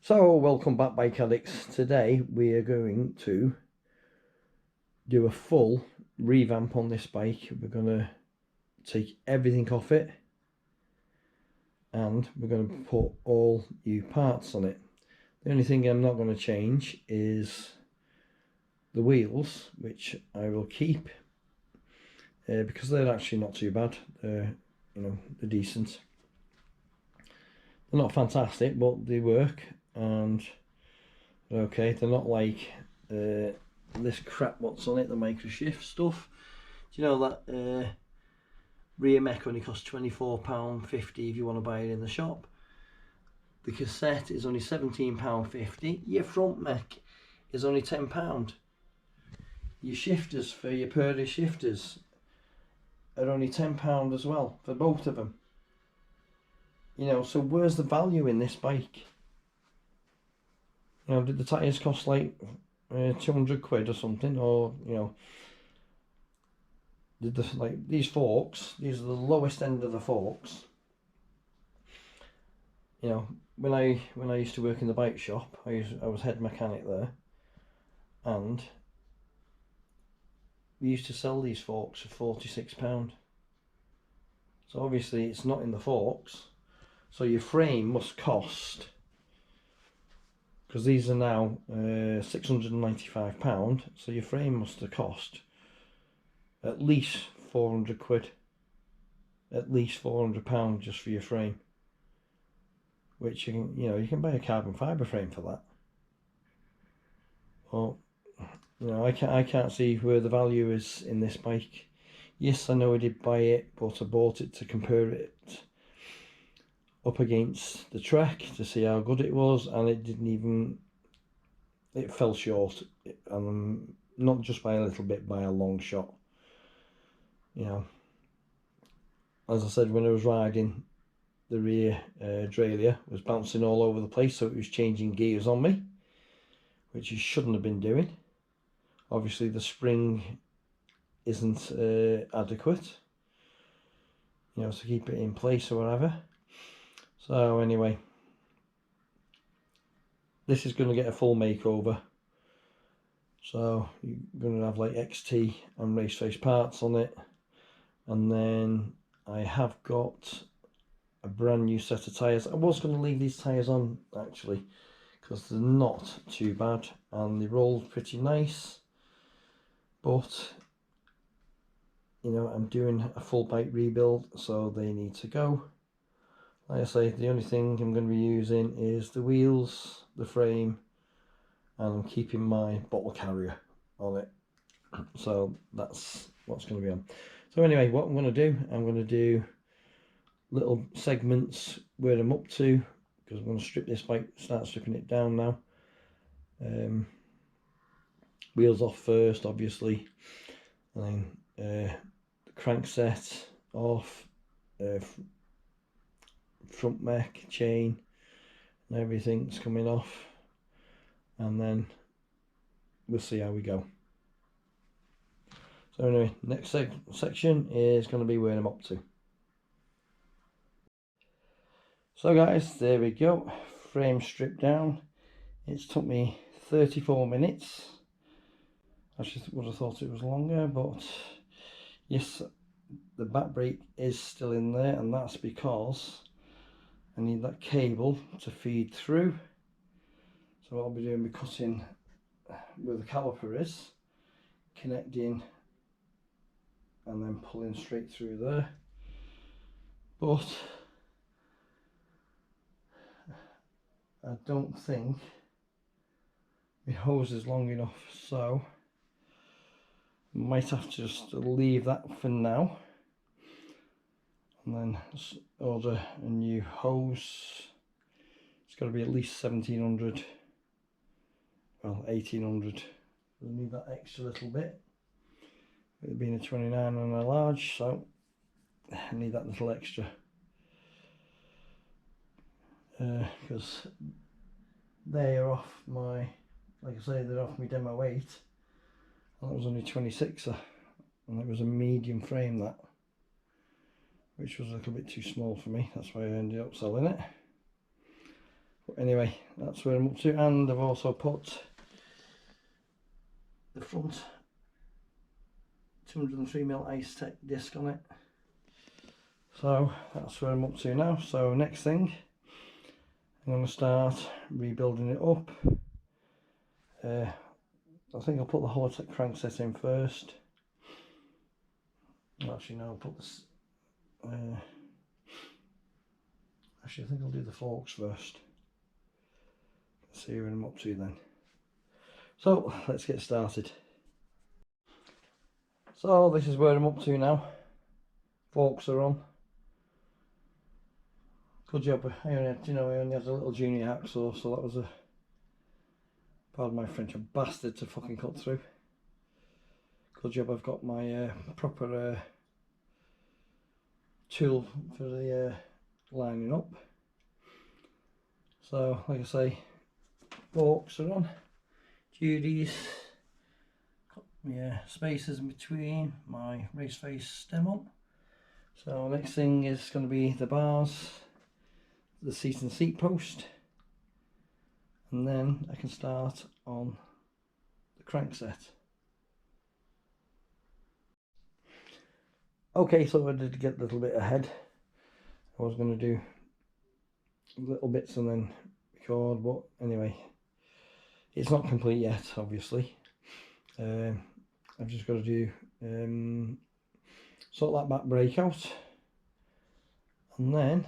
So welcome back, bike addicts. Today we are going to do a full revamp on this bike. We're going to take everything off it and we're going to put all new parts on it. The only thing I'm not going to change is the wheels, which I will keep because they're actually not too bad. They're decent. They're not fantastic, but they work and they're okay. They're not like this crap what's on it, the micro shift stuff. Do you know that rear mech only costs £24.50 if you want to buy it in the shop? The cassette is only £17.50. Your front mech is only £10. Your shifters for your Purdy shifters are only £10 as well for both of them. So where's the value in this bike? Did the tyres cost like 200 quid or something, or did these forks, these are the lowest end of the forks. When I used to work in the bike shop, I was head mechanic there, and we used to sell these forks for £46. So obviously it's not in the forks, so your frame must cost, because these are now £695, so your frame must have cost at least 400 quid, at least £400 just for your frame, which you can buy a carbon fibre frame for that. Well, I can't see where the value is in this bike. Yes, I know I did buy it, but I bought it to compare it up against the Trek to see how good it was, and it fell short, and not just by a little bit, by a long shot. As I said, when I was riding, the rear derailleur was bouncing all over the place, so it was changing gears on me, which it shouldn't have been doing. Obviously the spring isn't adequate, to keep it in place or whatever. So anyway, this is going to get a full makeover. So you're going to have like XT and race face parts on it, and then I have got a brand new set of tyres. I was going to leave these tyres on actually, because they're not too bad and they rolled pretty nice, but I'm doing a full bike rebuild, so they need to go. Like I say, the only thing I'm going to be using is the wheels, the frame, and I'm keeping my bottle carrier on it. So that's what's going to be on. So anyway, what I'm going to do little segments where I'm up to, because I'm going to strip this bike, start stripping it down now. Wheels off first, obviously, and then the crankset off, front mech, chain, and everything's coming off, and then we'll see how we go. So anyway, next section is going to be where I'm up to. So guys, there we go, frame stripped down. It's took me 34 minutes. I would have thought it was longer, but yes, the back brake is still in there, and that's because I need that cable to feed through. So what I'll be doing, be cutting where the caliper is, connecting and then pulling straight through there. But I don't think my hose is long enough, so I might have to just leave that for now and then order a new hose. It's got to be at least 1700, well 1800. We'll need that extra little bit, it being a 29 and a large, so I need that little extra, because they are off my, like I say, they're off my demo 8, and that was only 26er, and it was a medium frame, that, which was a little bit too small for me. That's why I ended up selling it. But anyway, that's where I'm up to, and I've also put the front 203mm Ice Tech disc on it. So that's where I'm up to now. So next thing, I'm going to start rebuilding it up. I think I'll put the Holotech crankset in first. Actually no, I'll put this, actually I think I'll do the forks first. Let's see what I'm up to then. So let's get started. So this is where I'm up to now. Forks are on. Good job. I only had a little junior hacksaw, so that was a, pardon my French, a bastard to fucking cut through. Good job I've got my proper tool for the lining up. So like I say, forks are on. Judy's got my spacers in between, my race face stem on. So next thing is going to be the bars, the seat and seat post, and then I can start on the crankset. Okay, so I did get a little bit ahead. I was going to do little bits and then record, but anyway, it's not complete yet, obviously. I've just got to do sort that back brake out, and then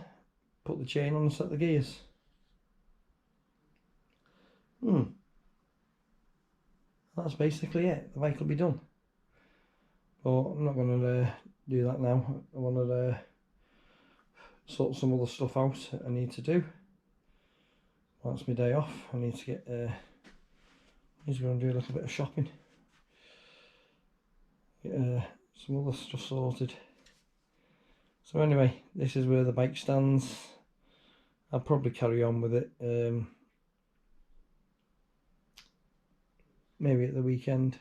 put the chain on and set the gears. That's basically it. The bike will be done. But I'm not going to do that now. I want to sort some other stuff out I need to do. Well, that's my day off. I need to get need to go and do a little bit of shopping. Get some other stuff sorted. So anyway, this is where the bike stands. I'll probably carry on with it maybe at the weekend,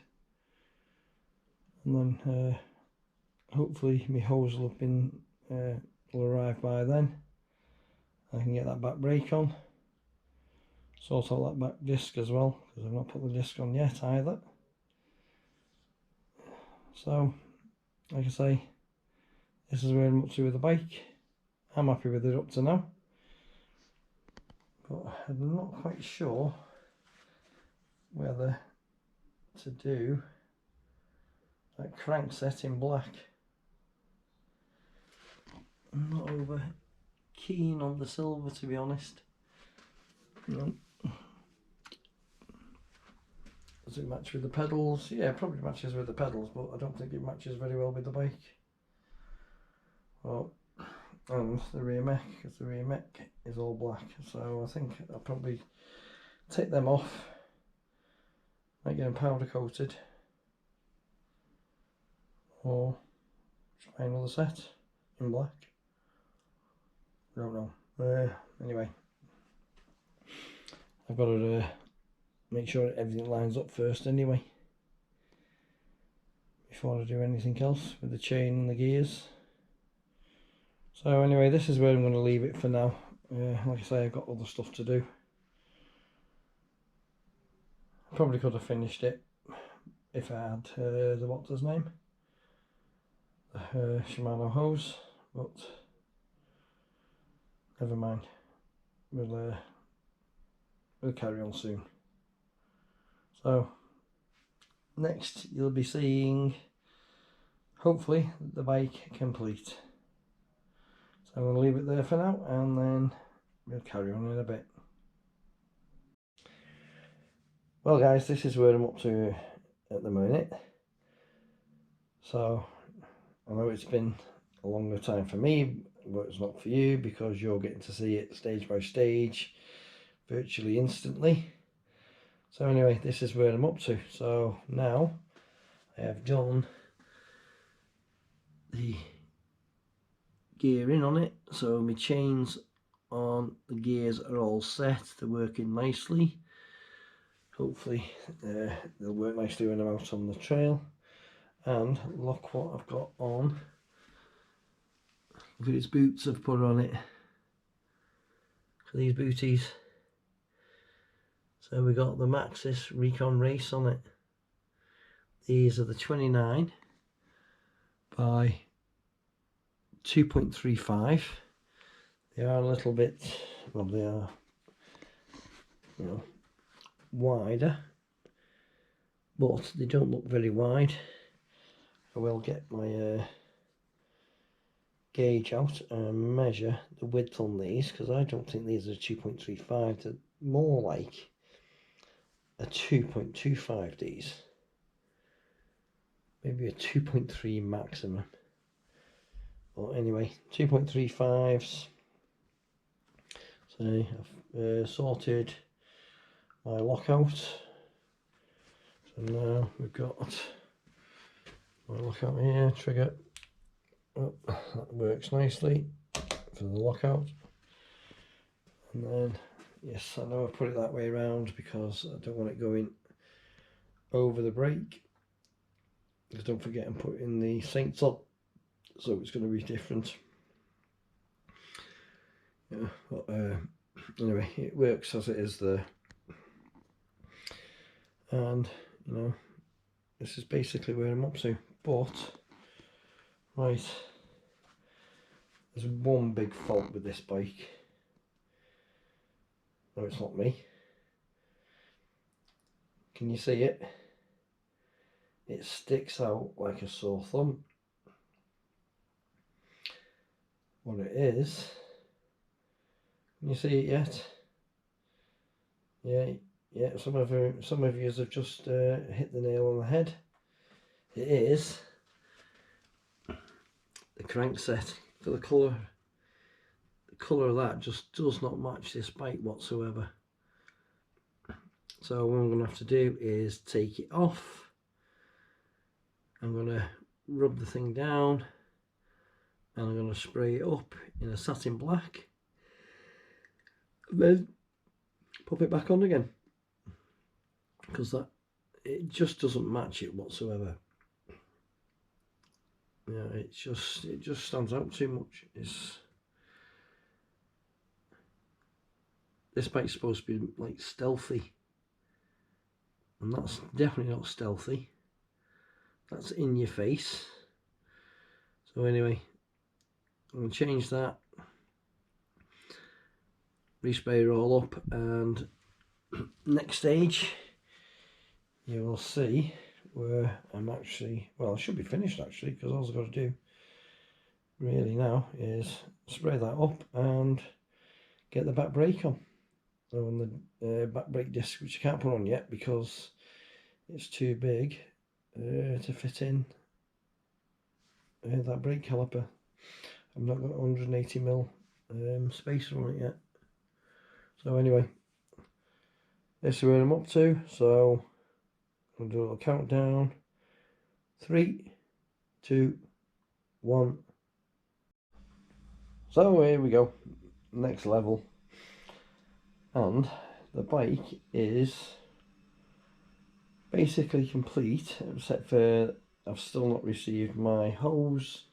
and then hopefully my hose will have been will arrive by then. I can get that back brake on, sort out that back disc as well, because I've not put the disc on yet either. So like I say, this is where I'm up to with the bike. I'm happy with it up to now, but I'm not quite sure whether to do that crankset in black. I'm not over keen on the silver, to be honest. No. Does it match with the pedals? Yeah, it probably matches with the pedals, but I don't think it matches very well with the bike. Well, and the rear mech, because the rear mech is all black, so I think I'll probably take them off, might get them powder coated, or try another set in black. I don't know. Anyway, I've got to make sure everything lines up first anyway, before I do anything else with the chain and the gears. So anyway, this is where I'm going to leave it for now. Like I say, I've got other stuff to do. Probably could have finished it if I had the what's his name, the Shimano hose, but never mind. We'll carry on soon. So next you'll be seeing, hopefully, the bike complete. So I'm going to leave it there for now, and then we'll carry on in a bit. Well guys, this is where I'm up to at the minute. So I know it's been a longer time for me, but it's not for you, because you're getting to see it stage by stage, virtually instantly. So anyway, this is where I'm up to. So now I have done the gearing on it, so my chains on the gears are all set, they're working nicely. Hopefully they'll work nicely when I'm out on the trail. And look what I've got on. Look at these boots I've put on it. Look at these booties. So we got the Maxxis Recon Race on it. These are the 29 by 2.35. They are a little bit, well, they are, you know, wider, but they don't look very wide. I will get my gauge out and measure the width on these, because I don't think these are 2.35. They're more like a 2.25, these. Maybe a 2.3 maximum. Well, anyway, 2.35s. So I've sorted my lockout. So now we've got my lockout here, trigger. Oh, that works nicely for the lockout. And then, yes, I know I put it that way around because I don't want it going over the brake. Just don't forget I'm putting the Saints on, so it's going to be different. Yeah, but anyway, it works as it is there. And, you know, this is basically where I'm up to. But, right, there's one big fault with this bike. No, it's not me. Can you see it? It sticks out like a sore thumb. What it is, can you see it yet? Yeah, some of you have just hit the nail on the head. It is the crankset. For the colour of that just does not match this bike whatsoever. So what I'm going to have to do is take it off. I'm going to rub the thing down and I'm going to spray it up in a satin black and then pop it back on again, because it just doesn't match it whatsoever. Yeah, it just stands out too much. This bike's supposed to be like stealthy, and that's definitely not stealthy. That's in your face. So anyway, I'm going to change that, respray it all up, and next stage you will see where I'm actually, well, I should be finished actually, because all I've got to do really now is spray that up and get the back brake on. So on the back brake disc, which I can't put on yet because it's too big to fit in that brake caliper. I've not got 180mm spacer on it yet. So anyway, this is where I'm up to. So I'll do a little countdown. 3, 2, 1. So here we go, next level. And the bike is basically complete, except for I've still not received my hose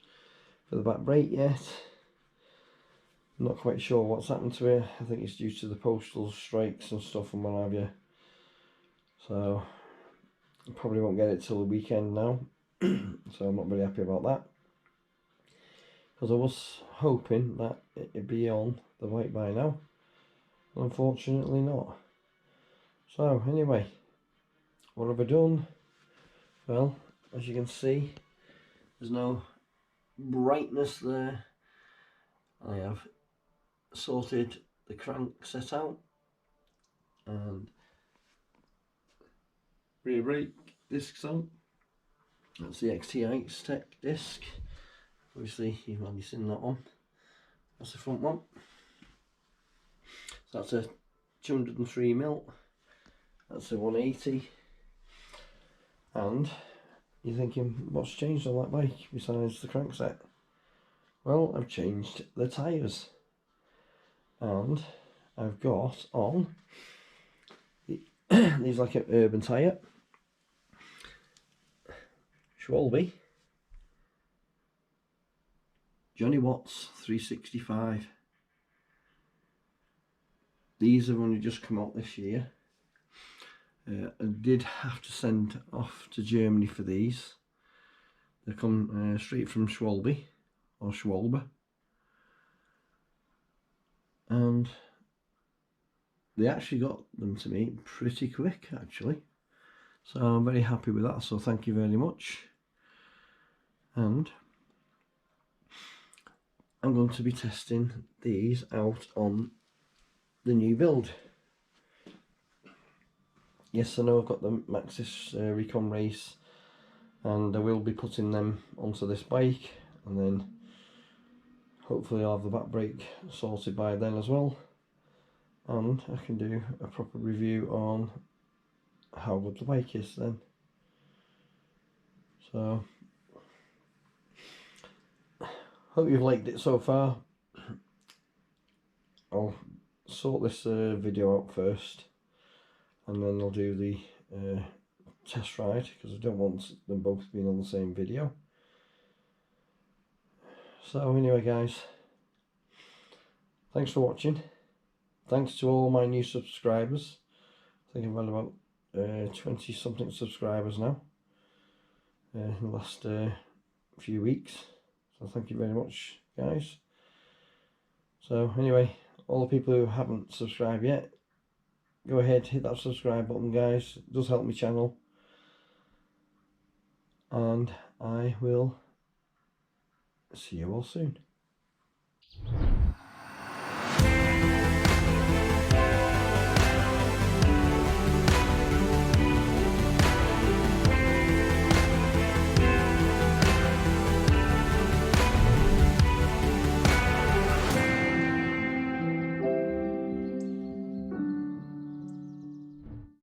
for the back brake yet. I'm not quite sure what's happened to it. I think it's due to the postal strikes and stuff and what have you. So I probably won't get it till the weekend now. So I'm not very happy about that, because I was hoping that it'd be on the bike by now. Unfortunately not. So anyway, what have I done? Well, as you can see, there's no brightness there. I have sorted the crank set out and rear brake discs on. That's the XT8 Tech disc. Obviously you've already seen that one. That's the front one. So that's a 203mm. That's a 180. And you're thinking, what's changed on that bike besides the crankset? Well, I've changed the tyres, and I've got on these like an urban tyre, Schwalbe Johnny Watts 365. These have only just come out this year. I did have to send off to Germany for these. They come straight from Schwalbe or Schwalbe, and they actually got them to me pretty quick actually, so I'm very happy with that, so thank you very much. And I'm going to be testing these out on the new build. Yes, I know I've got the Maxis Recon Race, and I will be putting them onto this bike, and then hopefully I'll have the back brake sorted by then as well, and I can do a proper review on how good the bike is then. So hope you've liked it so far. I'll sort this video out first, and then I'll do the test ride, because I don't want them both being on the same video. So anyway guys, thanks for watching. Thanks to all my new subscribers. I think I've had about 20 something subscribers now in the last few weeks, so thank you very much guys. So anyway, all the people who haven't subscribed yet, go ahead, hit that subscribe button guys, it does help my channel, and I will see you all soon.